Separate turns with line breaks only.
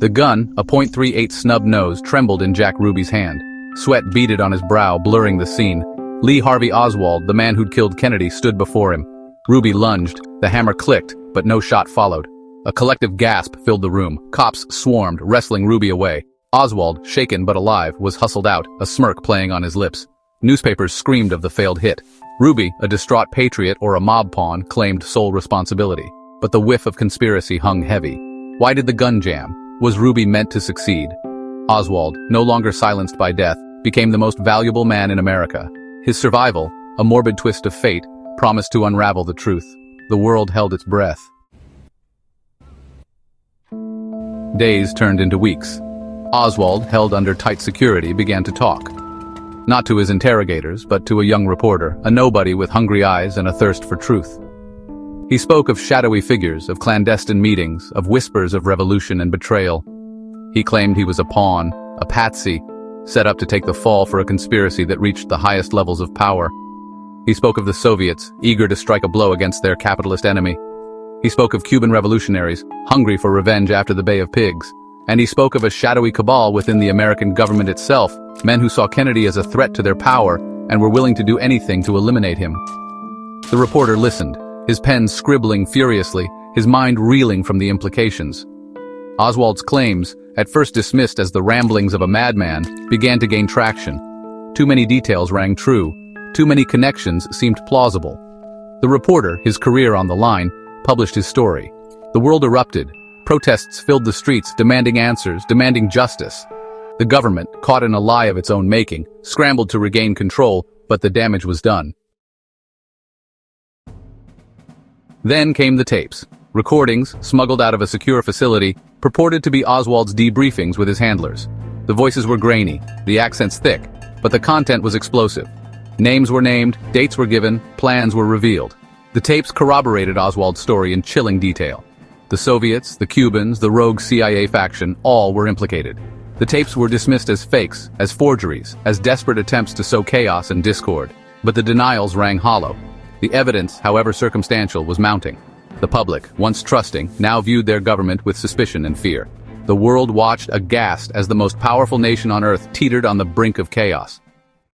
The gun, a .38 snub nose, trembled in Jack Ruby's hand. Sweat beaded on his brow, blurring the scene. Lee Harvey Oswald, the man who'd killed Kennedy, stood before him. Ruby lunged, the hammer clicked, but no shot followed. A collective gasp filled the room. Cops swarmed, wrestling Ruby away. Oswald, shaken but alive, was hustled out, a smirk playing on his lips. Newspapers screamed of the failed hit. Ruby, a distraught patriot or a mob pawn, claimed sole responsibility. But the whiff of conspiracy hung heavy. Why did the gun jam? Was Ruby meant to succeed? Oswald, no longer silenced by death, became the most valuable man in America. His survival, a morbid twist of fate, promised to unravel the truth. The world held its breath. Days turned into weeks. Oswald, held under tight security, began to talk. Not to his interrogators, but to a young reporter, a nobody with hungry eyes and a thirst for truth. He spoke of shadowy figures, of clandestine meetings, of whispers of revolution and betrayal. He claimed he was a pawn, a patsy, set up to take the fall for a conspiracy that reached the highest levels of power. He spoke of the Soviets, eager to strike a blow against their capitalist enemy. He spoke of Cuban revolutionaries, hungry for revenge after the Bay of Pigs. And he spoke of a shadowy cabal within the American government itself, men who saw Kennedy as a threat to their power and were willing to do anything to eliminate him. The reporter listened, his pen scribbling furiously, his mind reeling from the implications. Oswald's claims, at first dismissed as the ramblings of a madman, began to gain traction. Too many details rang true. Too many connections seemed plausible. The reporter, his career on the line, published his story. The world erupted. Protests filled the streets, demanding answers, demanding justice. The government, caught in a lie of its own making, scrambled to regain control, but the damage was done. Then came the tapes. Recordings, smuggled out of a secure facility, purported to be Oswald's debriefings with his handlers. The voices were grainy, the accents thick, but the content was explosive. Names were named, dates were given, plans were revealed. The tapes corroborated Oswald's story in chilling detail. The Soviets, the Cubans, the rogue CIA faction, all were implicated. The tapes were dismissed as fakes, as forgeries, as desperate attempts to sow chaos and discord. But the denials rang hollow. The evidence, however circumstantial, was mounting. The public, once trusting, now viewed their government with suspicion and fear. The world watched aghast as the most powerful nation on earth teetered on the brink of chaos.